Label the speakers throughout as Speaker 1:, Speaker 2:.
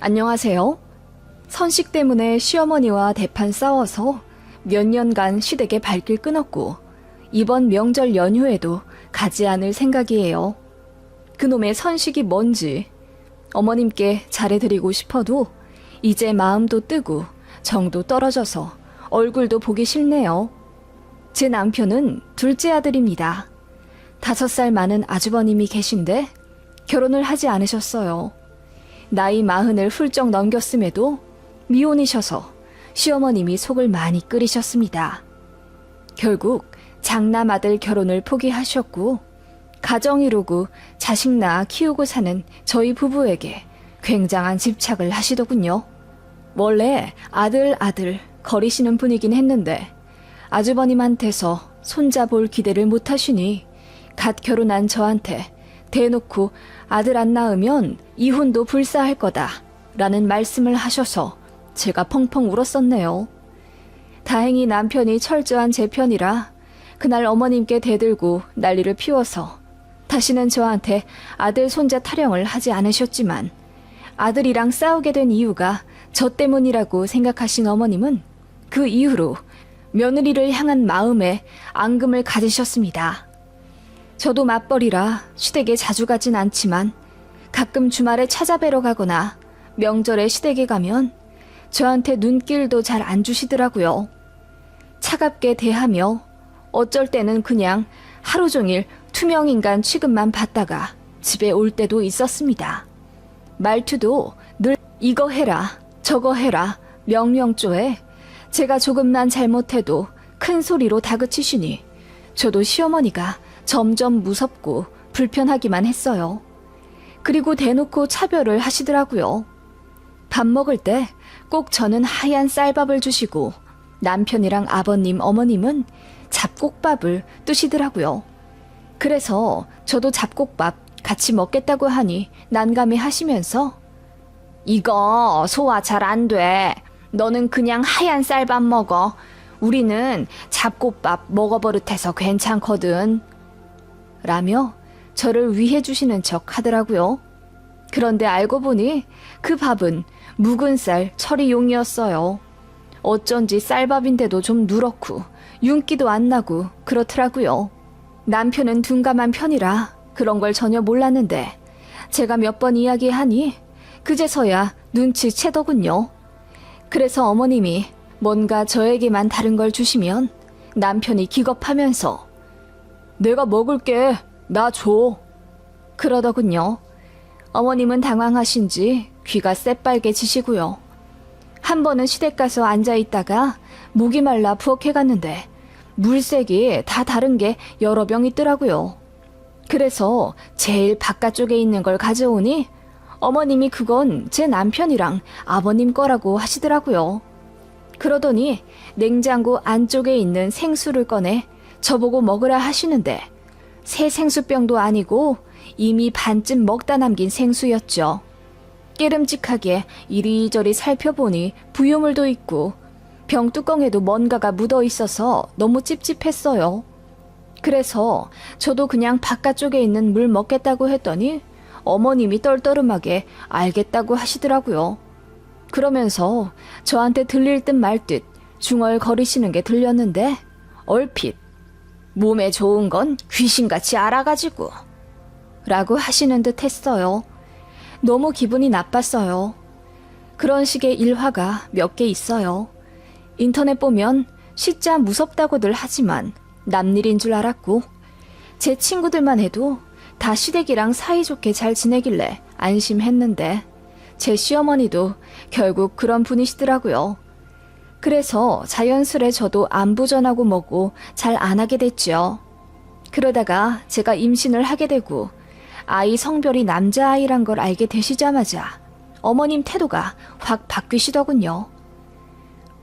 Speaker 1: 안녕하세요. 선식 때문에 시어머니와 대판 싸워서 몇 년간 시댁의 발길 끊었고 이번 명절 연휴에도 가지 않을 생각이에요. 그놈의 선식이 뭔지 어머님께 잘해드리고 싶어도 이제 마음도 뜨고 정도 떨어져서 얼굴도 보기 싫네요. 제 남편은 둘째 아들입니다. 5살 많은 아주버님이 계신데 결혼을 하지 않으셨어요. 나이 40을 훌쩍 넘겼음에도 미혼이셔서 시어머님이 속을 많이 끓이셨습니다. 결국 장남 아들 결혼을 포기하셨고 가정 이루고 자식 낳아 키우고 사는 저희 부부에게 굉장한 집착을 하시더군요. 원래 아들 거리시는 분이긴 했는데 아주버님한테서 손자볼 기대를 못하시니 갓 결혼한 저한테 대놓고 아들 안 낳으면 이혼도 불사할 거다 라는 말씀을 하셔서 제가 펑펑 울었었네요. 다행히 남편이 철저한 제 편이라 그날 어머님께 대들고 난리를 피워서 다시는 저한테 아들 손자 타령을 하지 않으셨지만 아들이랑 싸우게 된 이유가 저 때문이라고 생각하신 어머님은 그 이후로 며느리를 향한 마음에 앙금을 가지셨습니다. 저도 맞벌이라 시댁에 자주 가진 않지만 가끔 주말에 찾아뵈러 가거나 명절에 시댁에 가면 저한테 눈길도 잘 안 주시더라고요. 차갑게 대하며 어쩔 때는 그냥 하루 종일 투명인간 취급만 받다가 집에 올 때도 있었습니다. 말투도 늘 이거 해라 저거 해라 명령조에 제가 조금만 잘못해도 큰 소리로 다그치시니 저도 시어머니가 점점 무섭고 불편하기만 했어요. 그리고 대놓고 차별을 하시더라고요. 밥 먹을 때 꼭 저는 하얀 쌀밥을 주시고 남편이랑 아버님, 어머님은 잡곡밥을 뜨시더라고요. 그래서 저도 잡곡밥 같이 먹겠다고 하니 난감해 하시면서 이거 소화 잘 안 돼. 너는 그냥 하얀 쌀밥 먹어. 우리는 잡곡밥 먹어버릇해서 괜찮거든. 라며 저를 위해 주시는 척 하더라고요. 그런데 알고 보니 그 밥은 묵은 쌀 처리용이었어요. 어쩐지 쌀밥인데도 좀 누렇고 윤기도 안 나고 그렇더라고요. 남편은 둔감한 편이라 그런 걸 전혀 몰랐는데 제가 몇 번 이야기하니 그제서야 눈치채더군요. 그래서 어머님이 뭔가 저에게만 다른 걸 주시면 남편이 기겁하면서 내가 먹을게, 나 줘. 그러더군요. 어머님은 당황하신지 귀가 새빨개지시고요. 한 번은 시댁 가서 앉아있다가 목이 말라 부엌해갔는데 물색이 다 다른 게 여러 병 있더라고요. 그래서 제일 바깥쪽에 있는 걸 가져오니 어머님이 그건 제 남편이랑 아버님 거라고 하시더라고요. 그러더니 냉장고 안쪽에 있는 생수를 꺼내 저보고 먹으라 하시는데 새 생수병도 아니고 이미 반쯤 먹다 남긴 생수였죠. 깨름직하게 이리저리 살펴보니 부유물도 있고 병뚜껑에도 뭔가가 묻어 있어서 너무 찝찝했어요. 그래서 저도 그냥 바깥쪽에 있는 물 먹겠다고 했더니 어머님이 떨떠름하게 알겠다고 하시더라고요. 그러면서 저한테 들릴 듯 말 듯 중얼거리시는 게 들렸는데 얼핏 몸에 좋은 건 귀신같이 알아가지고 라고 하시는 듯 했어요. 너무 기분이 나빴어요. 그런 식의 일화가 몇 개 있어요. 인터넷 보면 진짜 무섭다고들 하지만 남일인 줄 알았고 제 친구들만 해도 다 시댁이랑 사이좋게 잘 지내길래 안심했는데 제 시어머니도 결국 그런 분이시더라고요. 그래서 자연스레 저도 안부 전하고 뭐고 잘 안 하게 됐죠. 그러다가 제가 임신을 하게 되고 아이 성별이 남자아이란 걸 알게 되시자마자 어머님 태도가 확 바뀌시더군요.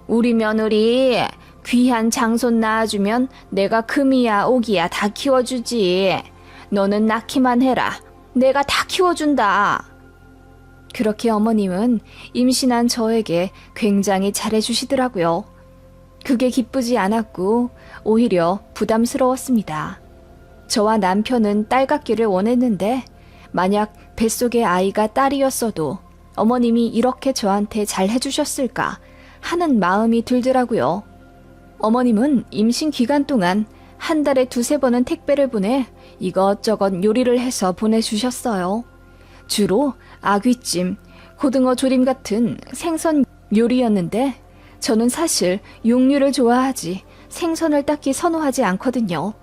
Speaker 1: 우리 며느리 귀한 장손 낳아주면 내가 금이야 오기야 다 키워주지. 너는 낳기만 해라. 내가 다 키워준다. 그렇게 어머님은 임신한 저에게 굉장히 잘해주시더라고요. 그게 기쁘지 않았고 오히려 부담스러웠습니다. 저와 남편은 딸 갖기를 원했는데 만약 뱃속의 아이가 딸이었어도 어머님이 이렇게 저한테 잘 해주셨을까 하는 마음이 들더라고요. 어머님은 임신 기간 동안 한 달에 2-3번은 택배를 보내 이것저것 요리를 해서 보내주셨어요. 주로 아귀찜, 고등어 조림 같은 생선 요리였는데 저는 사실 육류를 좋아하지 생선을 딱히 선호하지 않거든요.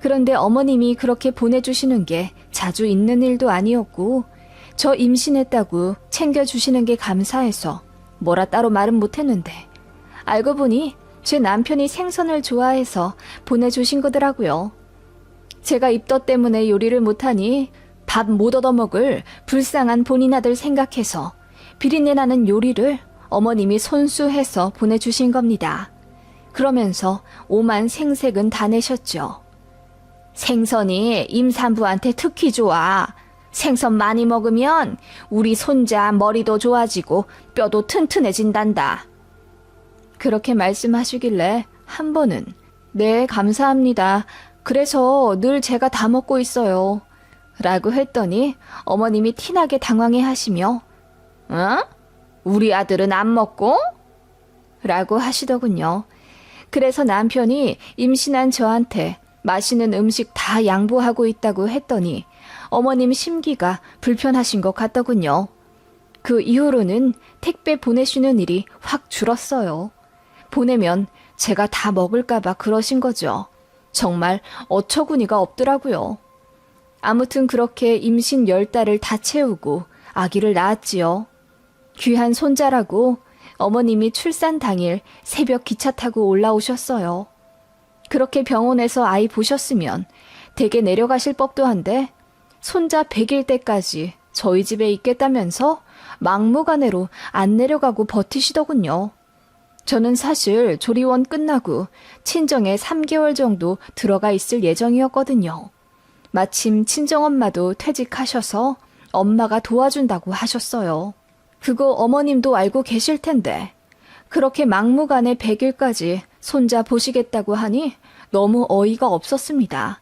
Speaker 1: 그런데 어머님이 그렇게 보내주시는 게 자주 있는 일도 아니었고 저 임신했다고 챙겨주시는 게 감사해서 뭐라 따로 말은 못했는데 알고 보니 제 남편이 생선을 좋아해서 보내주신 거더라고요. 제가 입덧 때문에 요리를 못하니 밥 못 얻어먹을 불쌍한 본인 아들 생각해서 비린내 나는 요리를 어머님이 손수해서 보내주신 겁니다. 그러면서 오만 생색은 다 내셨죠. 생선이 임산부한테 특히 좋아. 생선 많이 먹으면 우리 손자 머리도 좋아지고 뼈도 튼튼해진단다. 그렇게 말씀하시길래 한 번은 네, 감사합니다. 그래서 늘 제가 다 먹고 있어요. 라고 했더니 어머님이 티나게 당황해 하시며 어? 우리 아들은 안 먹고? 라고 하시더군요. 그래서 남편이 임신한 저한테 맛있는 음식 다 양보하고 있다고 했더니 어머님 심기가 불편하신 것 같더군요. 그 이후로는 택배 보내시는 일이 확 줄었어요. 보내면 제가 다 먹을까봐 그러신 거죠. 정말 어처구니가 없더라고요. 아무튼 그렇게 임신 10달을 다 채우고 아기를 낳았지요. 귀한 손자라고 어머님이 출산 당일 새벽 기차 타고 올라오셨어요. 그렇게 병원에서 아이 보셨으면 댁에 내려가실 법도 한데 손자 100일 때까지 저희 집에 있겠다면서 막무가내로 안 내려가고 버티시더군요. 저는 사실 조리원 끝나고 친정에 3개월 정도 들어가 있을 예정이었거든요. 마침 친정엄마도 퇴직하셔서 엄마가 도와준다고 하셨어요. 그거 어머님도 알고 계실 텐데 그렇게 막무가내 100일까지 손자 보시겠다고 하니 너무 어이가 없었습니다.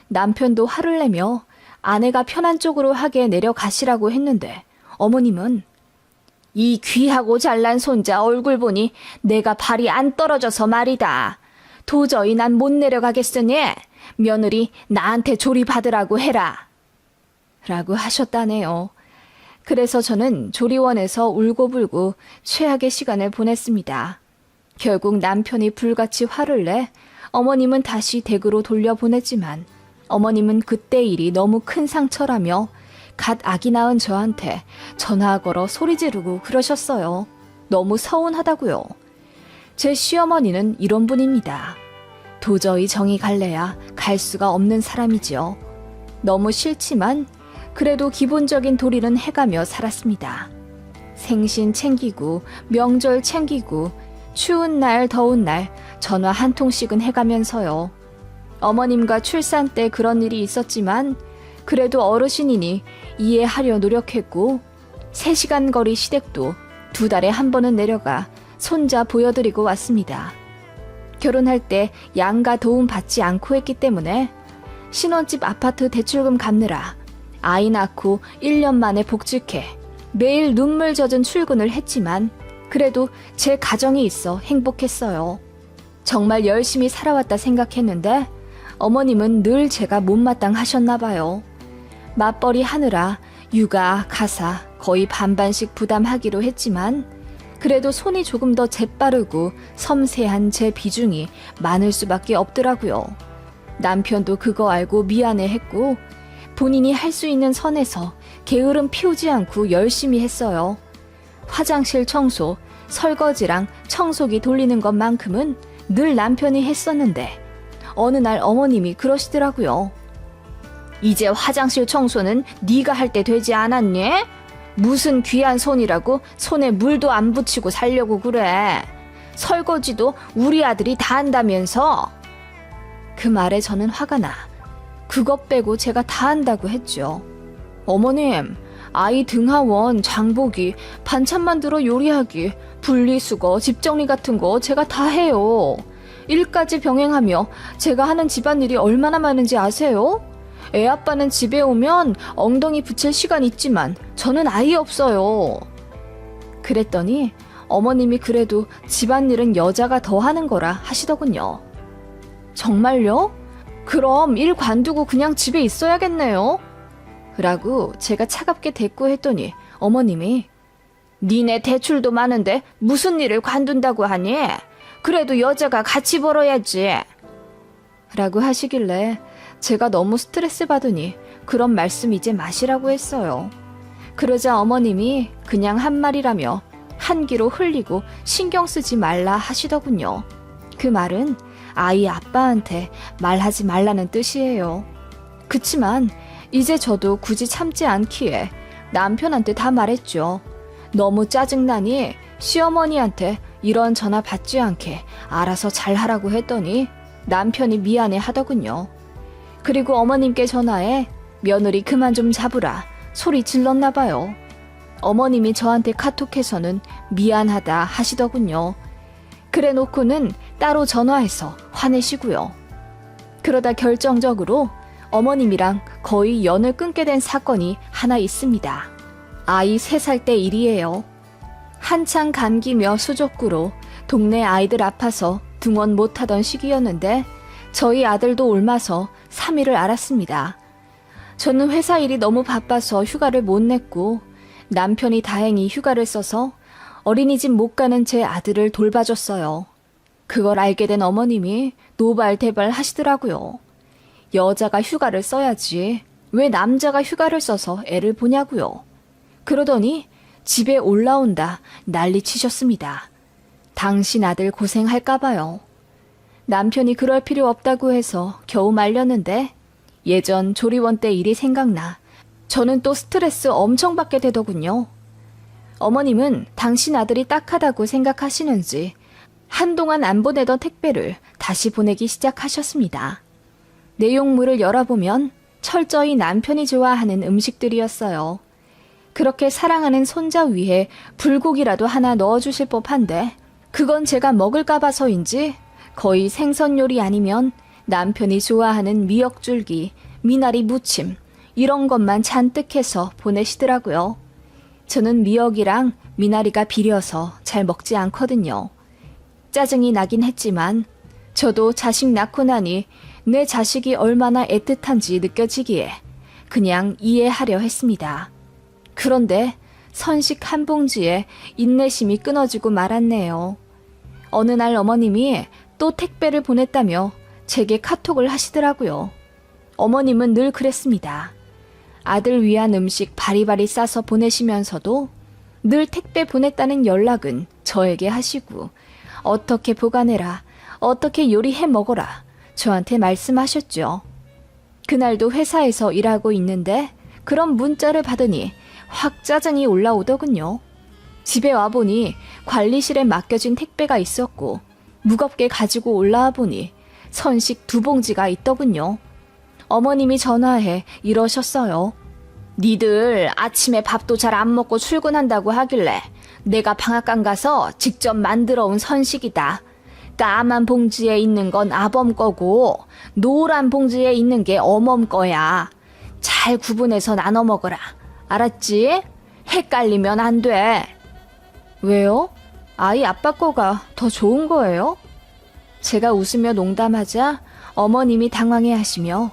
Speaker 1: 남편도 화를 내며 아내가 편한 쪽으로 하게 내려가시라고 했는데 어머님은 이 귀하고 잘난 손자 얼굴 보니 내가 발이 안 떨어져서 말이다. 도저히 난 못 내려가겠으니 며느리 나한테 조리받으라고 해라. 라고 하셨다네요. 그래서 저는 조리원에서 울고불고 최악의 시간을 보냈습니다. 결국 남편이 불같이 화를 내 어머님은 다시 댁으로 돌려보냈지만 어머님은 그때 일이 너무 큰 상처라며 갓 아기 낳은 저한테 전화 걸어 소리 지르고 그러셨어요. 너무 서운하다고요. 제 시어머니는 이런 분입니다. 도저히 정이 갈래야 갈 수가 없는 사람이지요. 너무 싫지만 그래도 기본적인 도리는 해가며 살았습니다. 생신 챙기고 명절 챙기고 추운 날 더운 날 전화 한 통씩은 해가면서요. 어머님과 출산 때 그런 일이 있었지만 그래도 어르신이니 이해하려 노력했고 3시간 거리 시댁도 2달에 한 번은 내려가 손자 보여드리고 왔습니다. 결혼할 때 양가 도움 받지 않고 했기 때문에 신혼집 아파트 대출금 갚느라 아이 낳고 1년 만에 복직해 매일 눈물 젖은 출근을 했지만 그래도 제 가정이 있어 행복했어요. 정말 열심히 살아왔다 생각했는데 어머님은 늘 제가 못마땅하셨나 봐요. 맞벌이 하느라 육아, 가사 거의 반반씩 부담하기로 했지만 그래도 손이 조금 더 재빠르고 섬세한 제 비중이 많을 수밖에 없더라고요. 남편도 그거 알고 미안해했고 본인이 할 수 있는 선에서 게으름 피우지 않고 열심히 했어요. 화장실 청소, 설거지랑 청소기 돌리는 것만큼은 늘 남편이 했었는데 어느 날 어머님이 그러시더라고요. 이제 화장실 청소는 네가 할 때 되지 않았니? 무슨 귀한 손이라고 손에 물도 안 붙이고 살려고 그래. 설거지도 우리 아들이 다 한다면서. 그 말에 저는 화가 나. 그것 빼고 제가 다 한다고 했죠. 어머님, 아이 등하원, 장보기, 반찬 만들어 요리하기, 분리수거, 집정리 같은 거 제가 다 해요. 일까지 병행하며 제가 하는 집안일이 얼마나 많은지 아세요? 애 아빠는 집에 오면 엉덩이 붙일 시간 있지만 저는 아예 없어요. 그랬더니 어머님이 그래도 집안일은 여자가 더 하는 거라 하시더군요. 정말요? 그럼 일 관두고 그냥 집에 있어야겠네요. 라고 제가 차갑게 대꾸했더니 어머님이 니네 대출도 많은데 무슨 일을 관둔다고 하니? 그래도 여자가 같이 벌어야지. 라고 하시길래 제가 너무 스트레스 받으니 그런 말씀 이제 마시라고 했어요. 그러자 어머님이 그냥 한 말이라며 한기로 흘리고 신경 쓰지 말라 하시더군요. 그 말은 아이 아빠한테 말하지 말라는 뜻이에요. 그치만 이제 저도 굳이 참지 않기에 남편한테 다 말했죠. 너무 짜증나니 시어머니한테 이런 전화 받지 않게 알아서 잘하라고 했더니 남편이 미안해 하더군요. 그리고 어머님께 전화해 며느리 그만 좀 잡으라 소리 질렀나 봐요. 어머님이 저한테 카톡해서는 미안하다 하시더군요. 그래 놓고는 따로 전화해서 화내시고요. 그러다 결정적으로 어머님이랑 거의 연을 끊게 된 사건이 하나 있습니다. 아이 3살 때 일이에요. 한창 감기며 수족구로 동네 아이들 아파서 등원 못하던 시기였는데 저희 아들도 옮아서 3일을 앓았습니다. 저는 회사 일이 너무 바빠서 휴가를 못 냈고 남편이 다행히 휴가를 써서 어린이집 못 가는 제 아들을 돌봐줬어요. 그걸 알게 된 어머님이 노발대발 하시더라고요. 여자가 휴가를 써야지 왜 남자가 휴가를 써서 애를 보냐고요. 그러더니 집에 올라온다 난리 치셨습니다. 당신 아들 고생할까봐요. 남편이 그럴 필요 없다고 해서 겨우 말렸는데 예전 조리원 때 일이 생각나 저는 또 스트레스 엄청 받게 되더군요. 어머님은 당신 아들이 딱하다고 생각하시는지 한동안 안 보내던 택배를 다시 보내기 시작하셨습니다. 내용물을 열어보면 철저히 남편이 좋아하는 음식들이었어요. 그렇게 사랑하는 손자 위에 불고기라도 하나 넣어주실 법한데 그건 제가 먹을까 봐서인지 거의 생선 요리 아니면 남편이 좋아하는 미역줄기, 미나리 무침 이런 것만 잔뜩 해서 보내시더라고요. 저는 미역이랑 미나리가 비려서 잘 먹지 않거든요. 짜증이 나긴 했지만 저도 자식 낳고 나니 내 자식이 얼마나 애틋한지 느껴지기에 그냥 이해하려 했습니다. 그런데 선식 한 봉지에 인내심이 끊어지고 말았네요. 어느 날 어머님이 또 택배를 보냈다며 제게 카톡을 하시더라고요. 어머님은 늘 그랬습니다. 아들 위한 음식 바리바리 싸서 보내시면서도 늘 택배 보냈다는 연락은 저에게 하시고 어떻게 보관해라, 어떻게 요리해 먹어라 저한테 말씀하셨죠. 그날도 회사에서 일하고 있는데 그런 문자를 받으니 확 짜증이 올라오더군요. 집에 와보니 관리실에 맡겨진 택배가 있었고 무겁게 가지고 올라와 보니 선식 2봉지가 있더군요. 어머님이 전화해 이러셨어요. 니들 아침에 밥도 잘 안 먹고 출근한다고 하길래 내가 방앗간 가서 직접 만들어 온 선식이다. 까만 봉지에 있는 건 아범 거고 노란 봉지에 있는 게 어멈 거야. 잘 구분해서 나눠 먹어라. 알았지? 헷갈리면 안 돼. 왜요? 아이 아빠 거가 더 좋은 거예요? 제가 웃으며 농담하자 어머님이 당황해 하시며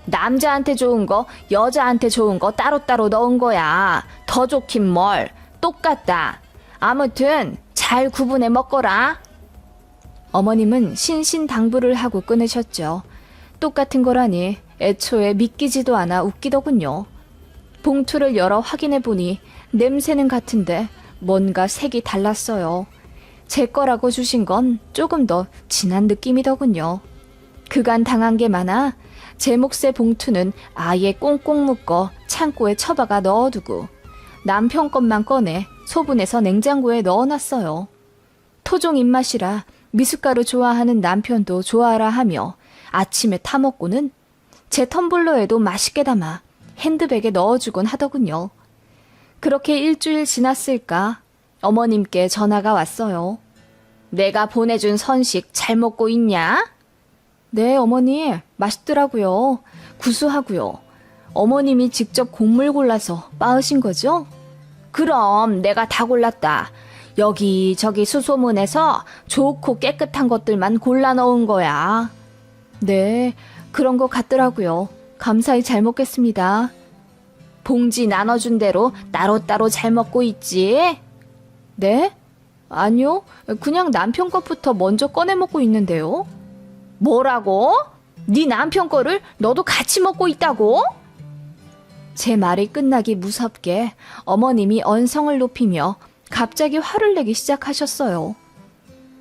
Speaker 1: 남자한테 좋은 거, 여자한테 좋은 거 따로따로 넣은 거야. 더 좋긴 뭘. 똑같다. 아무튼 잘 구분해 먹거라. 어머님은 신신당부를 하고 끊으셨죠. 똑같은 거라니 애초에 믿기지도 않아 웃기더군요. 봉투를 열어 확인해 보니 냄새는 같은데 뭔가 색이 달랐어요. 제 거라고 주신 건 조금 더 진한 느낌이더군요. 그간 당한 게 많아 제 몫의 봉투는 아예 꽁꽁 묶어 창고에 처박아 넣어두고 남편 것만 꺼내 소분해서 냉장고에 넣어놨어요. 토종 입맛이라 미숫가루 좋아하는 남편도 좋아하라 하며 아침에 타먹고는 제 텀블러에도 맛있게 담아 핸드백에 넣어주곤 하더군요. 그렇게 일주일 지났을까 어머님께 전화가 왔어요. 내가 보내준 선식 잘 먹고 있냐? 네, 어머니. 맛있더라고요. 구수하고요. 어머님이 직접 곡물 골라서 빻으신 거죠? 그럼 내가 다 골랐다. 여기저기 수소문에서 좋고 깨끗한 것들만 골라 넣은 거야. 네, 그런 것 같더라고요. 감사히 잘 먹겠습니다. 봉지 나눠준 대로 따로따로 잘 먹고 있지? 네? 아니요, 그냥 남편 것부터 먼저 꺼내 먹고 있는데요. 뭐라고? 네 남편 거를 너도 같이 먹고 있다고? 제 말이 끝나기 무섭게 어머님이 언성을 높이며 갑자기 화를 내기 시작하셨어요.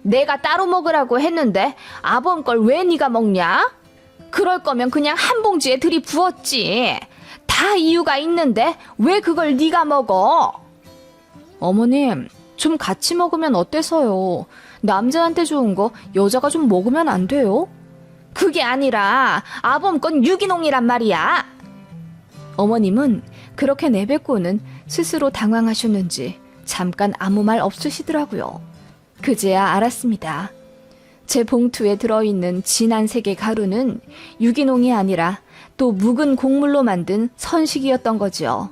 Speaker 1: 내가 따로 먹으라고 했는데 아범 걸 왜 네가 먹냐? 그럴 거면 그냥 한 봉지에 들이부었지. 다 이유가 있는데 왜 그걸 네가 먹어? 어머님, 좀 같이 먹으면 어때서요? 남자한테 좋은 거 여자가 좀 먹으면 안 돼요? 그게 아니라 아범 건 유기농이란 말이야. 어머님은 그렇게 내뱉고는 스스로 당황하셨는지 잠깐 아무 말 없으시더라고요. 그제야 알았습니다. 제 봉투에 들어있는 진한 색의 가루는 유기농이 아니라 또 묵은 곡물로 만든 선식이었던 거지요.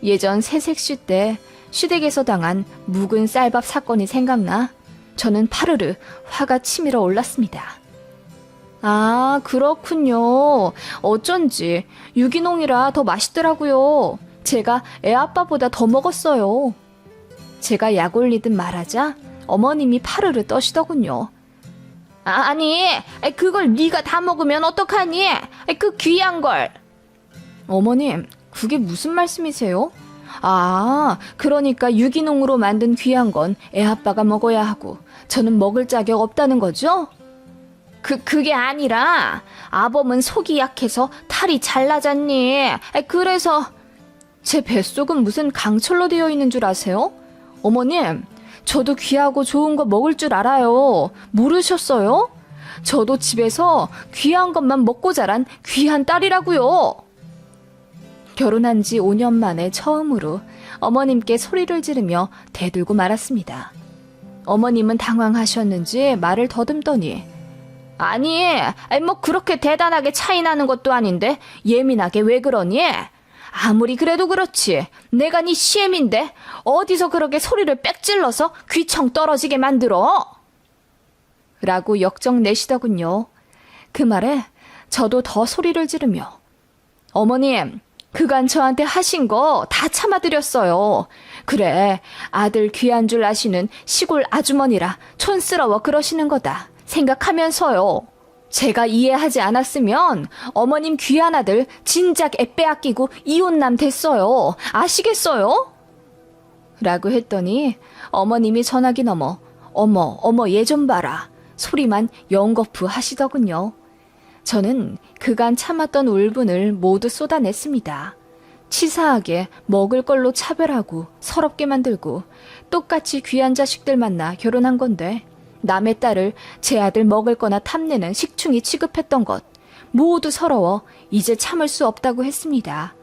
Speaker 1: 예전 새색시 때 시댁에서 당한 묵은 쌀밥 사건이 생각나 저는 파르르 화가 치밀어 올랐습니다. 아, 그렇군요. 어쩐지 유기농이라 더 맛있더라고요. 제가 애아빠보다 더 먹었어요. 제가 약 올리듯 말하자 어머님이 파르르 떠시더군요. 아니, 그걸 네가 다 먹으면 어떡하니? 그 귀한 걸. 어머님, 그게 무슨 말씀이세요? 아, 그러니까 유기농으로 만든 귀한 건 애아빠가 먹어야 하고 저는 먹을 자격 없다는 거죠? 그게 아니라 아범은 속이 약해서 탈이 잘 나잖니. 그래서 제 뱃속은 무슨 강철로 되어 있는 줄 아세요? 어머님, 저도 귀하고 좋은 거 먹을 줄 알아요. 모르셨어요? 저도 집에서 귀한 것만 먹고 자란 귀한 딸이라고요. 결혼한 지 5년 만에 처음으로 어머님께 소리를 지르며 대들고 말았습니다. 어머님은 당황하셨는지 말을 더듬더니 아니, 뭐 그렇게 대단하게 차이 나는 것도 아닌데 예민하게 왜 그러니? 아무리 그래도 그렇지. 내가 네 시엠인데 어디서 그렇게 소리를 빽질러서 귀청 떨어지게 만들어? 라고 역정 내시더군요. 그 말에 저도 더 소리를 지르며 어머님, 그간 저한테 하신 거 다 참아드렸어요. 그래, 아들 귀한 줄 아시는 시골 아주머니라 촌스러워 그러시는 거다 생각하면서요. 제가 이해하지 않았으면 어머님 귀한 아들 진작 애 빼앗기고 이혼남 됐어요. 아시겠어요? 라고 했더니 어머님이 전화기 넘어 어머 얘 좀 봐라 소리만 연거푸 하시더군요. 저는 그간 참았던 울분을 모두 쏟아냈습니다. 치사하게 먹을 걸로 차별하고 서럽게 만들고 똑같이 귀한 자식들 만나 결혼한 건데 남의 딸을 제 아들 먹을 거나 탐내는 식충이 취급했던 것 모두 서러워 이제 참을 수 없다고 했습니다.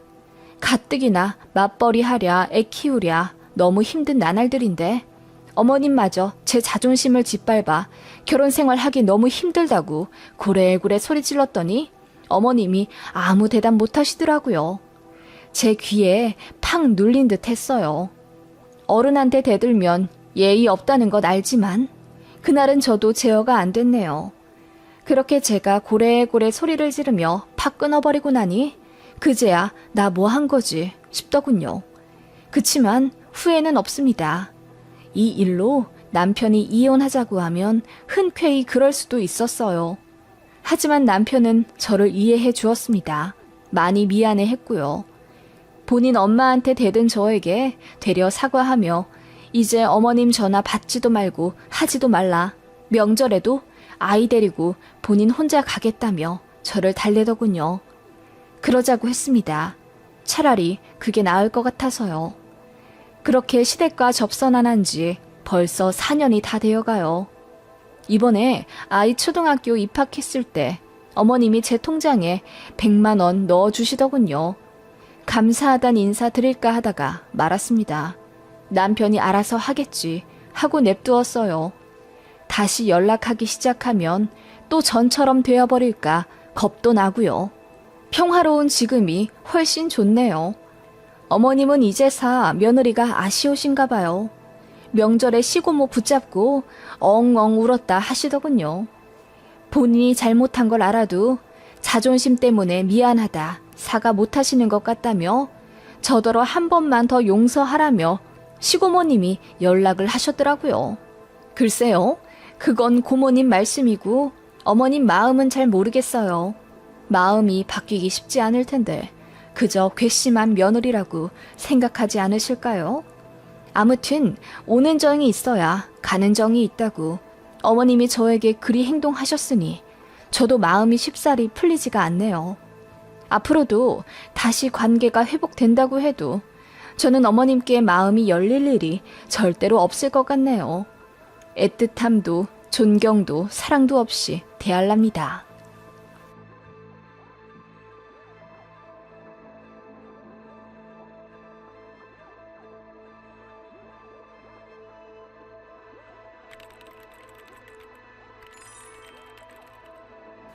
Speaker 1: 가뜩이나 맞벌이 하랴 애 키우랴 너무 힘든 나날들인데 어머님마저 제 자존심을 짓밟아 결혼 생활하기 너무 힘들다고 고래고래 소리 질렀더니 어머님이 아무 대답 못 하시더라고요. 제 귀에 팍 눌린 듯 했어요. 어른한테 대들면 예의 없다는 것 알지만 그날은 저도 제어가 안 됐네요. 그렇게 제가 고래고래 소리를 지르며 팍 끊어버리고 나니 그제야 나 뭐 한 거지 싶더군요. 그치만 후회는 없습니다. 이 일로 남편이 이혼하자고 하면 흔쾌히 그럴 수도 있었어요. 하지만 남편은 저를 이해해 주었습니다. 많이 미안해 했고요. 본인 엄마한테 대든 저에게 되려 사과하며 이제 어머님 전화 받지도 말고 하지도 말라. 명절에도 아이 데리고 본인 혼자 가겠다며 저를 달래더군요. 그러자고 했습니다. 차라리 그게 나을 것 같아서요. 그렇게 시댁과 접선 한 지 벌써 4년이 다 되어가요. 이번에 아이 초등학교 입학했을 때 어머님이 제 통장에 100만 원 넣어주시더군요. 감사하단 인사 드릴까 하다가 말았습니다. 남편이 알아서 하겠지 하고 냅두었어요. 다시 연락하기 시작하면 또 전처럼 되어버릴까 겁도 나고요. 평화로운 지금이 훨씬 좋네요. 어머님은 이제사 며느리가 아쉬우신가 봐요. 명절에 시고모 붙잡고 엉엉 울었다 하시더군요. 본인이 잘못한 걸 알아도 자존심 때문에 미안하다, 사과 못하시는 것 같다며 저더러 한 번만 더 용서하라며 시고모님이 연락을 하셨더라고요. 글쎄요, 그건 고모님 말씀이고 어머님 마음은 잘 모르겠어요. 마음이 바뀌기 쉽지 않을 텐데 그저 괘씸한 며느리라고 생각하지 않으실까요? 아무튼 오는 정이 있어야 가는 정이 있다고 어머님이 저에게 그리 행동하셨으니 저도 마음이 쉽사리 풀리지가 않네요. 앞으로도 다시 관계가 회복된다고 해도 저는 어머님께 마음이 열릴 일이 절대로 없을 것 같네요. 애틋함도 존경도 사랑도 없이 대할랍니다.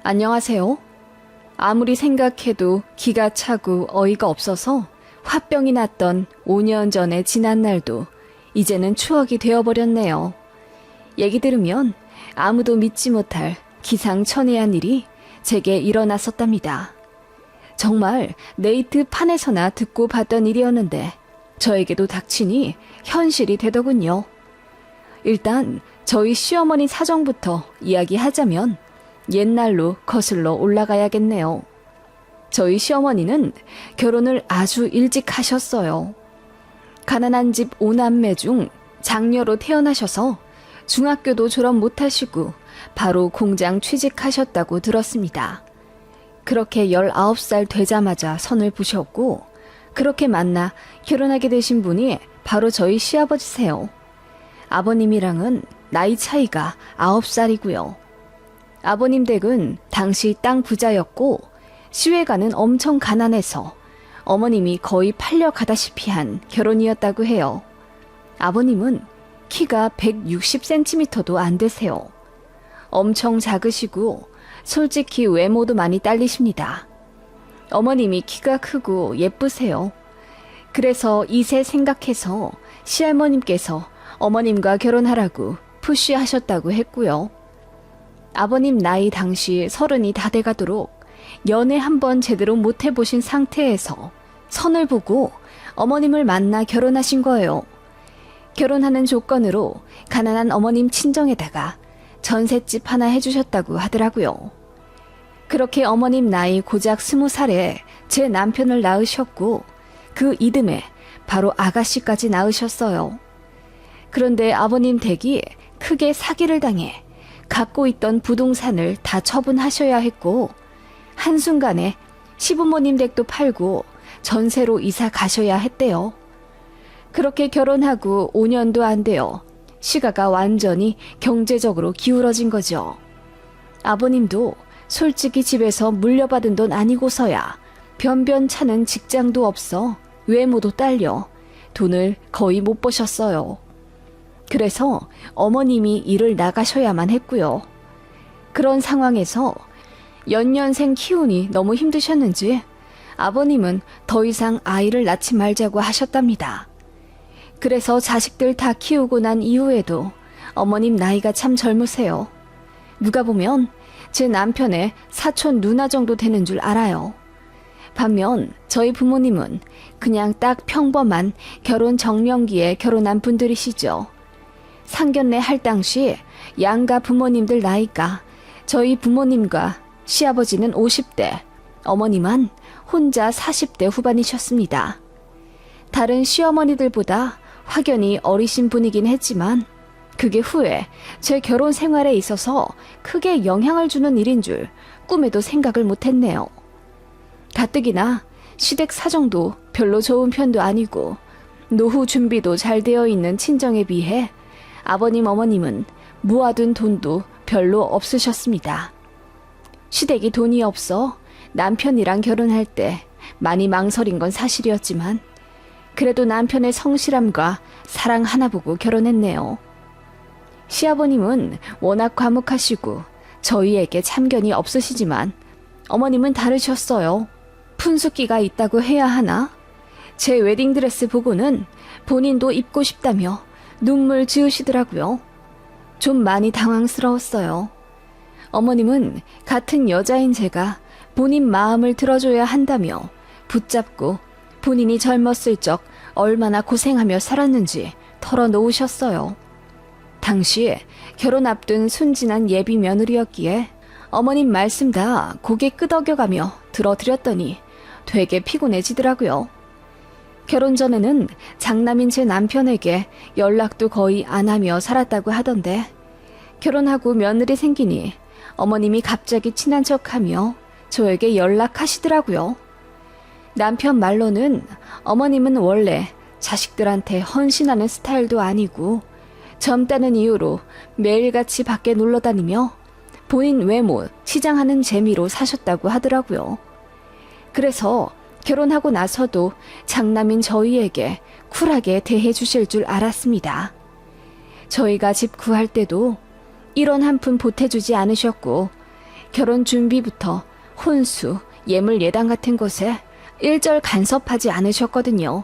Speaker 1: 안녕하세요. 아무리 생각해도 기가 차고 어이가 없어서 화병이 났던 5년 전의 지난 날도 이제는 추억이 되어버렸네요. 얘기 들으면 아무도 믿지 못할 기상천외한 일이 제게 일어났었답니다. 정말 네이트판에서나 듣고 봤던 일이었는데 저에게도 닥치니 현실이 되더군요. 일단 저희 시어머니 사정부터 이야기하자면 옛날로 거슬러 올라가야겠네요. 저희 시어머니는 결혼을 아주 일찍 하셨어요. 가난한 집 5남매 중 장녀로 태어나셔서 중학교도 졸업 못하시고 바로 공장 취직하셨다고 들었습니다. 그렇게 19살 되자마자 선을 부셨고 그렇게 만나 결혼하게 되신 분이 바로 저희 시아버지세요. 아버님이랑은 나이 차이가 9살이고요. 아버님 댁은 당시 땅 부자였고 시외가는 엄청 가난해서 어머님이 거의 팔려가다시피 한 결혼이었다고 해요. 아버님은 키가 160cm도 안 되세요. 엄청 작으시고 솔직히 외모도 많이 딸리십니다. 어머님이 키가 크고 예쁘세요. 그래서 이세 생각해서 시할머님께서 어머님과 결혼하라고 푸시하셨다고 했고요. 아버님 나이 당시 30이 다 돼가도록 연애 한번 제대로 못 해보신 상태에서 선을 보고 어머님을 만나 결혼하신 거예요. 결혼하는 조건으로 가난한 어머님 친정에다가 전셋집 하나 해주셨다고 하더라고요. 그렇게 어머님 나이 고작 20살에 제 남편을 낳으셨고 그 이듬해 바로 아가씨까지 낳으셨어요. 그런데 아버님 댁이 크게 사기를 당해 갖고 있던 부동산을 다 처분하셔야 했고 한순간에 시부모님 댁도 팔고 전세로 이사 가셔야 했대요. 그렇게 결혼하고 5년도 안 되어 시가가 완전히 경제적으로 기울어진 거죠. 아버님도 솔직히 집에서 물려받은 돈 아니고서야 변변찮은 직장도 없어 외모도 딸려 돈을 거의 못 버셨어요. 그래서 어머님이 일을 나가셔야만 했고요. 그런 상황에서 연년생 키우니 너무 힘드셨는지 아버님은 더 이상 아이를 낳지 말자고 하셨답니다. 그래서 자식들 다 키우고 난 이후에도 어머님 나이가 참 젊으세요. 누가 보면 제 남편의 사촌 누나 정도 되는 줄 알아요. 반면 저희 부모님은 그냥 딱 평범한 결혼 정년기에 결혼한 분들이시죠. 상견례 할 당시 양가 부모님들 나이가 저희 부모님과 시아버지는 50대, 어머니만 혼자 40대 후반이셨습니다. 다른 시어머니들보다 확연히 어리신 분이긴 했지만 그게 후에 제 결혼 생활에 있어서 크게 영향을 주는 일인 줄 꿈에도 생각을 못했네요. 가뜩이나 시댁 사정도 별로 좋은 편도 아니고 노후 준비도 잘 되어 있는 친정에 비해 아버님 어머님은 모아둔 돈도 별로 없으셨습니다. 시댁이 돈이 없어 남편이랑 결혼할 때 많이 망설인 건 사실이었지만 그래도 남편의 성실함과 사랑 하나 보고 결혼했네요. 시아버님은 워낙 과묵하시고 저희에게 참견이 없으시지만 어머님은 다르셨어요. 푼숙기가 있다고 해야 하나? 제 웨딩드레스 보고는 본인도 입고 싶다며 눈물 지으시더라고요. 좀 많이 당황스러웠어요. 어머님은 같은 여자인 제가 본인 마음을 들어줘야 한다며 붙잡고 본인이 젊었을 적 얼마나 고생하며 살았는지 털어놓으셨어요. 당시 결혼 앞둔 순진한 예비 며느리였기에 어머님 말씀 다 고개 끄덕여가며 들어드렸더니 되게 피곤해지더라고요. 결혼 전에는 장남인 제 남편에게 연락도 거의 안 하며 살았다고 하던데 결혼하고 며느리 생기니 어머님이 갑자기 친한 척하며 저에게 연락하시더라고요. 남편 말로는 어머님은 원래 자식들한테 헌신하는 스타일도 아니고 젊다는 이유로 매일같이 밖에 놀러 다니며 본인 외모 치장하는 재미로 사셨다고 하더라고요. 그래서 결혼하고 나서도 장남인 저희에게 쿨하게 대해주실 줄 알았습니다. 저희가 집 구할 때도 1원 한 푼 보태주지 않으셨고 결혼 준비부터 혼수, 예물 예당 같은 것에 일절 간섭하지 않으셨거든요.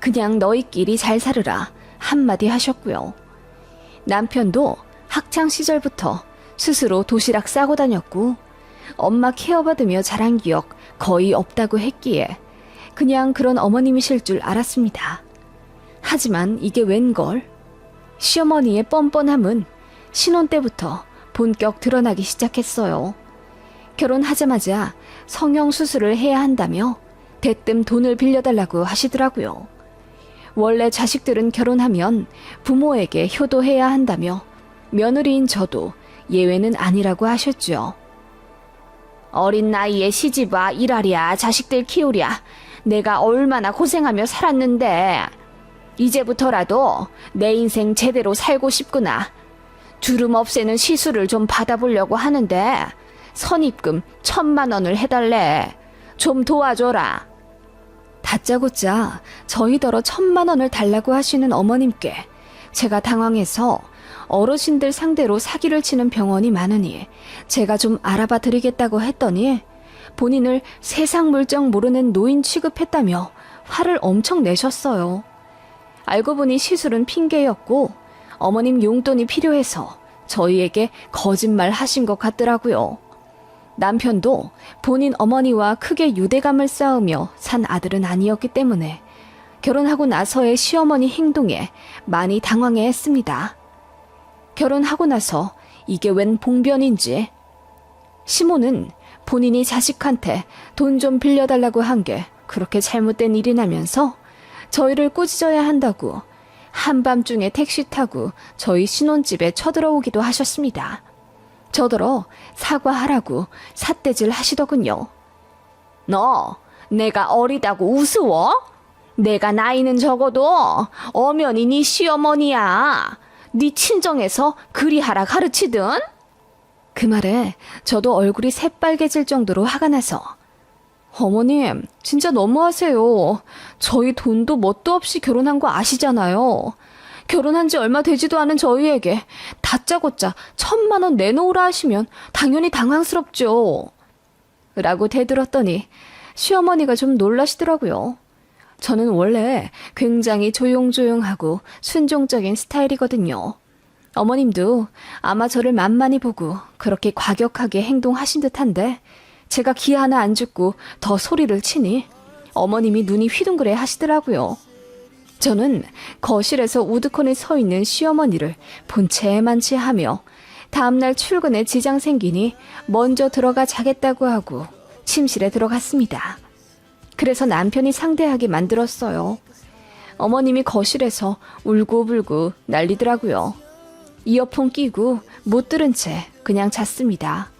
Speaker 1: 그냥 너희끼리 잘 살으라 한마디 하셨고요. 남편도 학창 시절부터 스스로 도시락 싸고 다녔고 엄마 케어받으며 자란 기억 거의 없다고 했기에 그냥 그런 어머님이실 줄 알았습니다. 하지만 이게 웬걸? 시어머니의 뻔뻔함은 신혼 때부터 본격 드러나기 시작했어요. 결혼하자마자 성형수술을 해야 한다며 대뜸 돈을 빌려달라고 하시더라고요. 원래 자식들은 결혼하면 부모에게 효도해야 한다며 며느리인 저도 예외는 아니라고 하셨죠. 어린 나이에 시집와 일하랴 자식들 키우랴 내가 얼마나 고생하며 살았는데 이제부터라도 내 인생 제대로 살고 싶구나. 주름 없애는 시술을 좀 받아보려고 하는데 선입금 1,000만 원을 해달래. 좀 도와줘라. 다짜고짜 저희더러 1,000만 원을 달라고 하시는 어머님께 제가 당황해서 어르신들 상대로 사기를 치는 병원이 많으니 제가 좀 알아봐 드리겠다고 했더니 본인을 세상 물정 모르는 노인 취급했다며 화를 엄청 내셨어요. 알고 보니 시술은 핑계였고 어머님 용돈이 필요해서 저희에게 거짓말 하신 것 같더라고요. 남편도 본인 어머니와 크게 유대감을 쌓으며 산 아들은 아니었기 때문에 결혼하고 나서의 시어머니 행동에 많이 당황해 했습니다. 결혼하고 나서 이게 웬 봉변인지 시모는 본인이 자식한테 돈 좀 빌려달라고 한 게 그렇게 잘못된 일이라면서 저희를 꾸짖어야 한다고 한밤중에 택시 타고 저희 신혼집에 쳐들어오기도 하셨습니다. 저더러 사과하라고 삿대질 하시더군요. 너 내가 어리다고 우스워? 내가 나이는 적어도 엄연히 네 시어머니야. 네 친정에서 그리하라 가르치든? 그 말에 저도 얼굴이 새빨개질 정도로 화가 나서 어머님 진짜 너무하세요. 저희 돈도 뭣도 없이 결혼한 거 아시잖아요. 결혼한 지 얼마 되지도 않은 저희에게 다짜고짜 1,000만 원 내놓으라 하시면 당연히 당황스럽죠. 라고 대들었더니 시어머니가 좀 놀라시더라고요. 저는 원래 굉장히 조용조용하고 순종적인 스타일이거든요. 어머님도 아마 저를 만만히 보고 그렇게 과격하게 행동하신 듯한데 제가 기 하나 안 죽고 더 소리를 치니 어머님이 눈이 휘둥그레 하시더라고요. 저는 거실에서 우두커니 서 있는 시어머니를 본체만치 하며 다음날 출근에 지장 생기니 먼저 들어가 자겠다고 하고 침실에 들어갔습니다. 그래서 남편이 상대하게 만들었어요. 어머님이 거실에서 울고불고 난리더라고요. 이어폰 끼고 못 들은 채 그냥 잤습니다.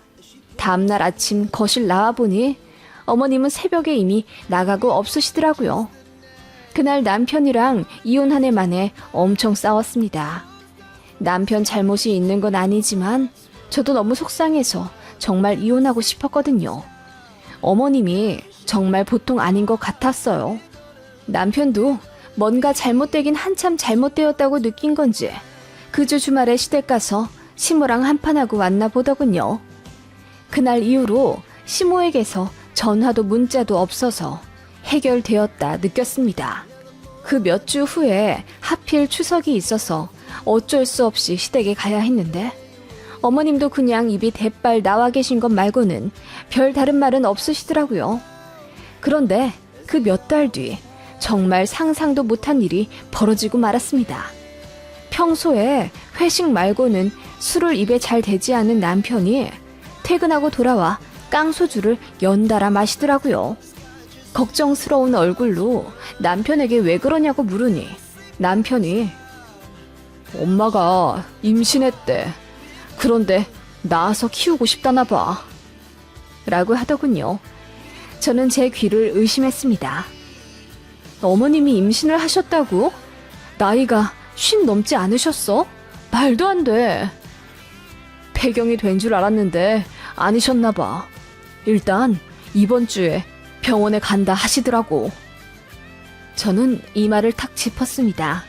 Speaker 1: 다음날 아침 거실 나와보니 어머님은 새벽에 이미 나가고 없으시더라고요. 그날 남편이랑 이혼 한 해 만에 엄청 싸웠습니다. 남편 잘못이 있는 건 아니지만 저도 너무 속상해서 정말 이혼하고 싶었거든요. 어머님이 정말 보통 아닌 것 같았어요. 남편도 뭔가 잘못되긴 한참 잘못되었다고 느낀 건지 그주 주말에 시댁 가서 시모랑 한판하고 왔나 보더군요. 그날 이후로 시모에게서 전화도 문자도 없어서 해결되었다 느꼈습니다. 그 몇 주 후에 하필 추석이 있어서 어쩔 수 없이 시댁에 가야 했는데 어머님도 그냥 입이 대빨 나와 계신 것 말고는 별 다른 말은 없으시더라고요. 그런데 그 몇 달 뒤 정말 상상도 못한 일이 벌어지고 말았습니다. 평소에 회식 말고는 술을 입에 잘 대지 않는 남편이 퇴근하고 돌아와 깡소주를 연달아 마시더라고요. 걱정스러운 얼굴로 남편에게 왜 그러냐고 물으니 남편이 엄마가 임신했대. 그런데 낳아서 키우고 싶다나 봐. 라고 하더군요. 저는 제 귀를 의심했습니다. 어머님이 임신을 하셨다고? 나이가 50 넘지 않으셨어? 말도 안 돼. 폐경이 된 줄 알았는데 아니셨나 봐. 일단 이번 주에 병원에 간다 하시더라고. 저는 이 말을 탁 짚었습니다.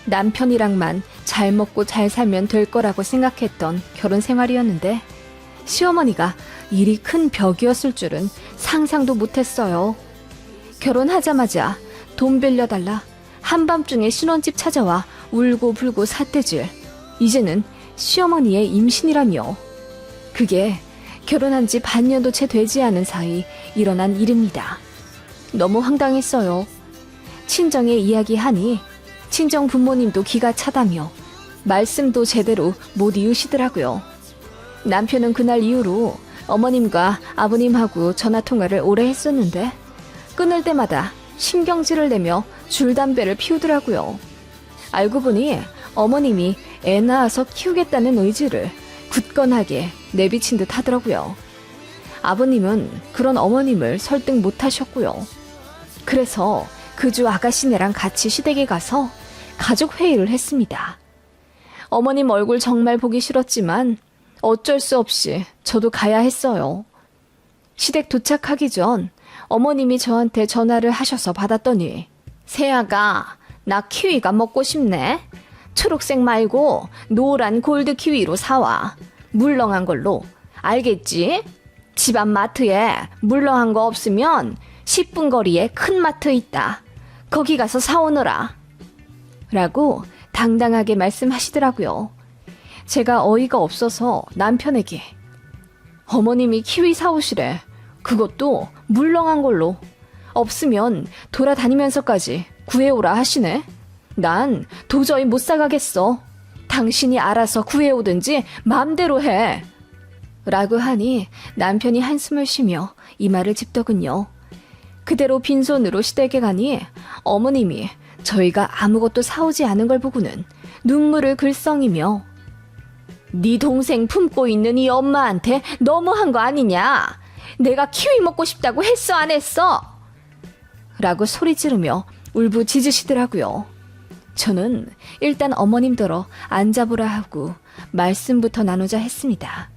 Speaker 1: 남편이랑만 잘 먹고 잘 살면 될 거라고 생각했던 결혼 생활이었는데 시어머니가 일이 큰 벽이었을 줄은 상상도 못했어요. 결혼하자마자 돈 빌려달라 한밤중에 신혼집 찾아와 울고불고 삿대질. 이제는 시어머니의 임신이라뇨. 그게 결혼한 지 반년도 채 되지 않은 사이 일어난 일입니다. 너무 황당했어요. 친정에 이야기하니 친정 부모님도 기가 차다며 말씀도 제대로 못 이으시더라고요. 남편은 그날 이후로 어머님과 아버님하고 전화통화를 오래 했었는데 끊을 때마다 신경질을 내며 줄담배를 피우더라고요. 알고 보니 어머님이 애 낳아서 키우겠다는 의지를 굳건하게 내비친 듯 하더라고요. 아버님은 그런 어머님을 설득 못 하셨고요. 그래서 그 주 아가씨네랑 같이 시댁에 가서 가족 회의를 했습니다. 어머님 얼굴 정말 보기 싫었지만 어쩔 수 없이 저도 가야 했어요. 시댁 도착하기 전 어머님이 저한테 전화를 하셔서 받았더니 세아가 나 키위가 먹고 싶네. 초록색 말고 노란 골드 키위로 사와. 물렁한 걸로. 알겠지? 집 앞 마트에 물렁한 거 없으면 10분 거리에 큰 마트 있다. 거기 가서 사오너라. 라고 당당하게 말씀하시더라고요. 제가 어이가 없어서 남편에게 어머님이 키위 사오시래. 그것도 물렁한 걸로. 없으면 돌아다니면서까지 구해오라 하시네. 난 도저히 못 사가겠어. 당신이 알아서 구해오든지 마음대로 해. 라고 하니 남편이 한숨을 쉬며 이 말을 짚더군요. 그대로 빈손으로 시댁에 가니 어머님이 저희가 아무것도 사오지 않은 걸 보고는 눈물을 글썽이며 네 동생 품고 있는 이 엄마한테 너무한 거 아니냐? 내가 키위 먹고 싶다고 했어 안 했어? 라고 소리 지르며 울부짖으시더라고요. 저는 일단 어머님더러 앉아보라 하고 말씀부터 나누자 했습니다.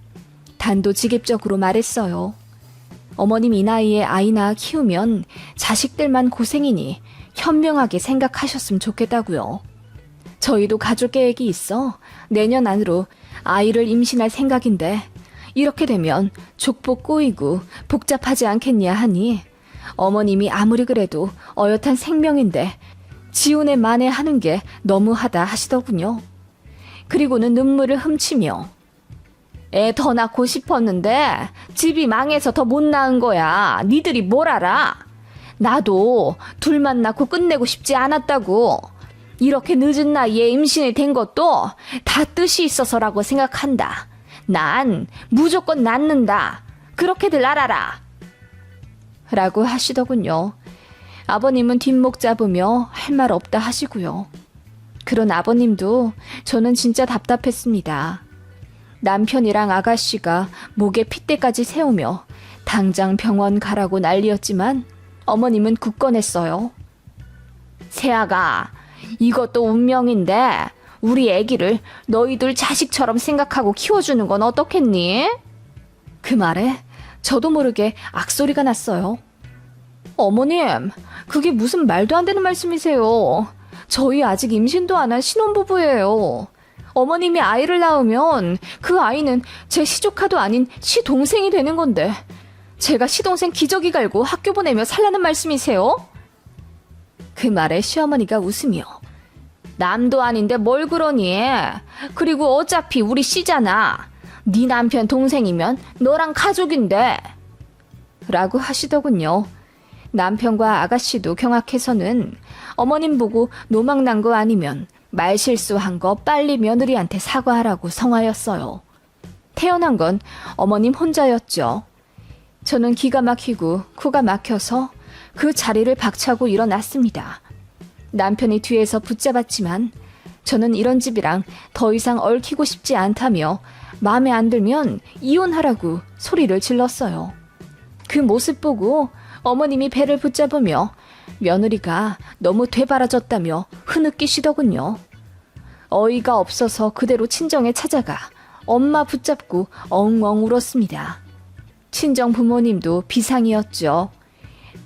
Speaker 1: 단도직입적으로 말했어요. 어머님 이 나이에 아이 낳아 키우면 자식들만 고생이니 현명하게 생각하셨으면 좋겠다고요. 저희도 가족 계획이 있어 내년 안으로 아이를 임신할 생각인데 이렇게 되면 족보 꼬이고 복잡하지 않겠냐 하니 어머님이 아무리 그래도 어엿한 생명인데 지운에 만회하는 게 너무하다 하시더군요. 그리고는 눈물을 훔치며 애 더 낳고 싶었는데 집이 망해서 더 못 낳은 거야. 니들이 뭘 알아? 나도 둘만 낳고 끝내고 싶지 않았다고. 이렇게 늦은 나이에 임신이 된 것도 다 뜻이 있어서라고 생각한다. 난 무조건 낳는다. 그렇게들 알아라. 라고 하시더군요. 아버님은 뒷목 잡으며 할 말 없다 하시고요. 그런 아버님도 저는 진짜 답답했습니다. 남편이랑 아가씨가 목에 핏대까지 세우며 당장 병원 가라고 난리였지만 어머님은 굳건했어요. 세아가 이것도 운명인데 우리 애기를 너희들 자식처럼 생각하고 키워주는 건 어떻겠니? 그 말에 저도 모르게 악소리가 났어요. 어머님, 그게 무슨 말도 안 되는 말씀이세요. 저희 아직 임신도 안 한 신혼부부예요. 어머님이 아이를 낳으면 그 아이는 제 시조카도 아닌 시동생이 되는 건데 제가 시동생 기저귀 갈고 학교 보내며 살라는 말씀이세요? 그 말에 시어머니가 웃으며 남도 아닌데 뭘 그러니? 그리고 어차피 우리 씨잖아. 네 남편 동생이면 너랑 가족인데. 라고 하시더군요. 남편과 아가씨도 경악해서는 어머님 보고 노망난 거 아니면 말 실수한 거 빨리 며느리한테 사과하라고 성하였어요. 태어난 건 어머님 혼자였죠. 저는 기가 막히고 코가 막혀서 그 자리를 박차고 일어났습니다. 남편이 뒤에서 붙잡았지만 저는 이런 집이랑 더 이상 얽히고 싶지 않다며 마음에 안 들면 이혼하라고 소리를 질렀어요. 그 모습 보고 어머님이 배를 붙잡으며 며느리가 너무 되바라졌다며 흐느끼시더군요. 어이가 없어서 그대로 친정에 찾아가 엄마 붙잡고 엉엉 울었습니다. 친정 부모님도 비상이었죠.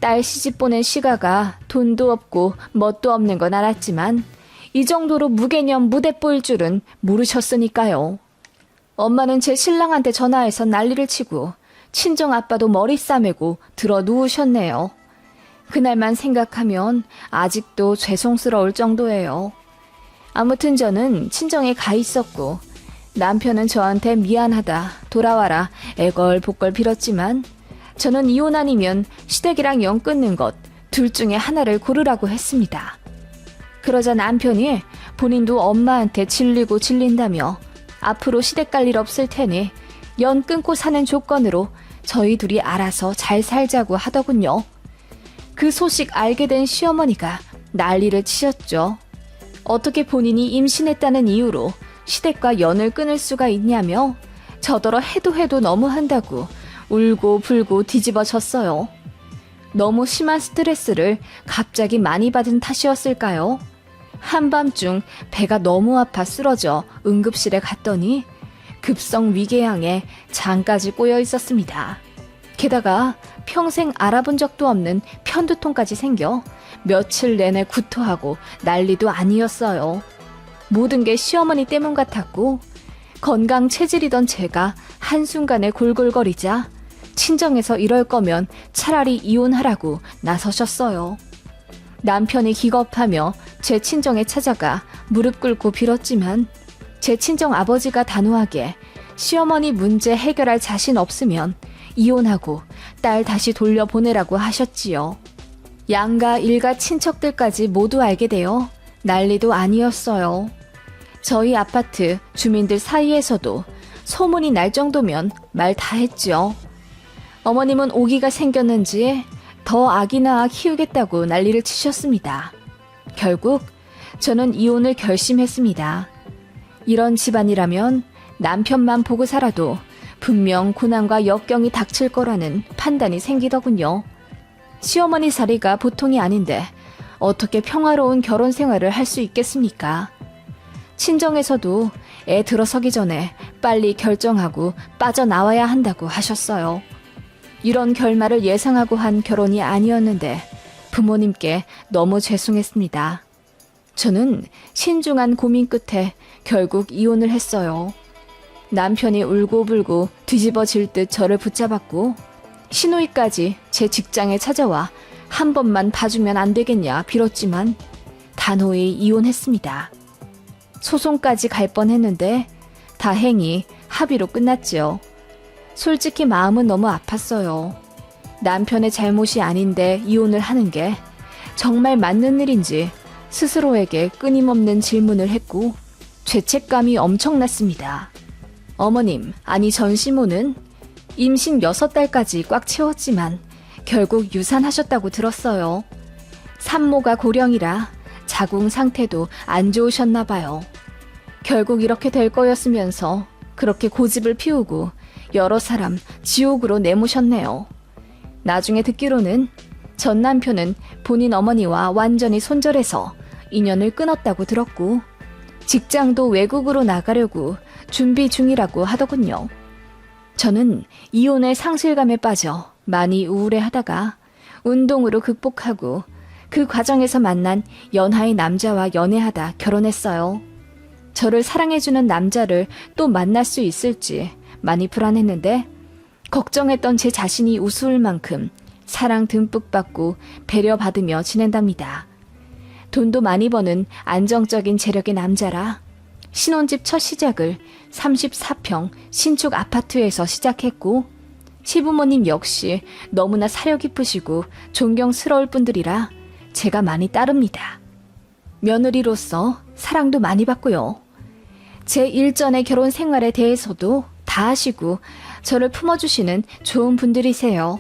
Speaker 1: 딸 시집 보낸 시가가 돈도 없고 멋도 없는 건 알았지만 이 정도로 무개념 무대뽀일 줄은 모르셨으니까요. 엄마는 제 신랑한테 전화해서 난리를 치고 친정 아빠도 머리 싸매고 들어 누우셨네요. 그날만 생각하면 아직도 죄송스러울 정도예요. 아무튼 저는 친정에 가 있었고 남편은 저한테 미안하다, 돌아와라, 애걸복걸 빌었지만 저는 이혼 아니면 시댁이랑 연 끊는 것 둘 중에 하나를 고르라고 했습니다. 그러자 남편이 본인도 엄마한테 질리고 질린다며 앞으로 시댁 갈 일 없을 테니 연 끊고 사는 조건으로 저희 둘이 알아서 잘 살자고 하더군요. 그 소식 알게 된 시어머니가 난리를 치셨죠. 어떻게 본인이 임신했다는 이유로 시댁과 연을 끊을 수가 있냐며 저더러 해도 너무한다고 울고 불고 뒤집어졌어요. 너무 심한 스트레스를 갑자기 많이 받은 탓이었을까요? 한밤중 배가 너무 아파 쓰러져 응급실에 갔더니 급성 위궤양에 장까지 꼬여 있었습니다. 게다가 평생 알아본 적도 없는 편두통까지 생겨 며칠 내내 구토하고 난리도 아니었어요. 모든 게 시어머니 때문 같았고 건강 체질이던 제가 한순간에 골골거리자 친정에서 이럴 거면 차라리 이혼하라고 나서셨어요. 남편이 기겁하며 제 친정에 찾아가 무릎 꿇고 빌었지만 제 친정 아버지가 단호하게 시어머니 문제 해결할 자신 없으면 이혼하고 딸 다시 돌려보내라고 하셨지요. 양가 일가 친척들까지 모두 알게 되어 난리도 아니었어요. 저희 아파트 주민들 사이에서도 소문이 날 정도면 말 다 했죠. 어머님은 오기가 생겼는지 더 아기나 키우겠다고 난리를 치셨습니다. 결국 저는 이혼을 결심했습니다. 이런 집안이라면 남편만 보고 살아도 분명 고난과 역경이 닥칠 거라는 판단이 생기더군요. 시어머니 자리가 보통이 아닌데 어떻게 평화로운 결혼 생활을 할 수 있겠습니까? 친정에서도 애 들어서기 전에 빨리 결정하고 빠져나와야 한다고 하셨어요. 이런 결말을 예상하고 한 결혼이 아니었는데 부모님께 너무 죄송했습니다. 저는 신중한 고민 끝에 결국 이혼을 했어요. 남편이 울고불고 뒤집어질 듯 저를 붙잡았고 시누이까지 제 직장에 찾아와 한 번만 봐주면 안 되겠냐 빌었지만 단호히 이혼했습니다. 소송까지 갈 뻔했는데 다행히 합의로 끝났죠. 솔직히 마음은 너무 아팠어요. 남편의 잘못이 아닌데 이혼을 하는 게 정말 맞는 일인지 스스로에게 끊임없는 질문을 했고 죄책감이 엄청났습니다. 어머님, 아니 전시모는 임신 6달까지 꽉 채웠지만 결국 유산하셨다고 들었어요. 산모가 고령이라 자궁 상태도 안 좋으셨나 봐요. 결국 이렇게 될 거였으면서 그렇게 고집을 피우고 여러 사람 지옥으로 내모셨네요. 나중에 듣기로는 전 남편은 본인 어머니와 완전히 손절해서 인연을 끊었다고 들었고 직장도 외국으로 나가려고 준비 중이라고 하더군요. 저는 이혼의 상실감에 빠져 많이 우울해하다가 운동으로 극복하고 그 과정에서 만난 연하의 남자와 연애하다 결혼했어요. 저를 사랑해주는 남자를 또 만날 수 있을지 많이 불안했는데 걱정했던 제 자신이 우스울 만큼 사랑 듬뿍 받고 배려받으며 지낸답니다. 돈도 많이 버는 안정적인 재력의 남자라 신혼집 첫 시작을 34평 신축 아파트에서 시작했고 시부모님 역시 너무나 사려 깊으시고 존경스러울 분들이라 제가 많이 따릅니다. 며느리로서 사랑도 많이 받고요. 제 일전의 결혼 생활에 대해서도 다 아시고 저를 품어주시는 좋은 분들이세요.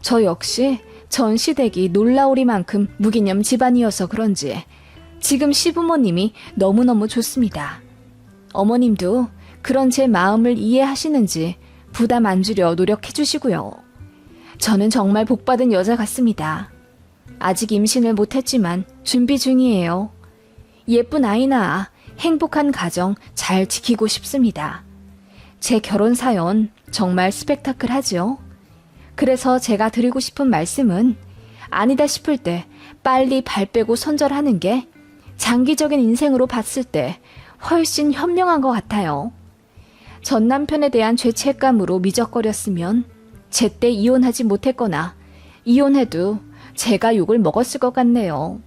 Speaker 1: 저 역시 전 시댁이 놀라우리만큼 무기념 집안이어서 그런지 지금 시부모님이 너무너무 좋습니다. 어머님도 그런 제 마음을 이해하시는지 부담 안 주려 노력해 주시고요. 저는 정말 복받은 여자 같습니다. 아직 임신을 못했지만 준비 중이에요. 예쁜 아이 낳아 행복한 가정 잘 지키고 싶습니다. 제 결혼 사연 정말 스펙타클하죠? 그래서 제가 드리고 싶은 말씀은 아니다 싶을 때 빨리 발 빼고 손절하는 게 장기적인 인생으로 봤을 때 훨씬 현명한 것 같아요. 전 남편에 대한 죄책감으로 미적거렸으면 제때 이혼하지 못했거나 이혼해도 제가 욕을 먹었을 것 같네요.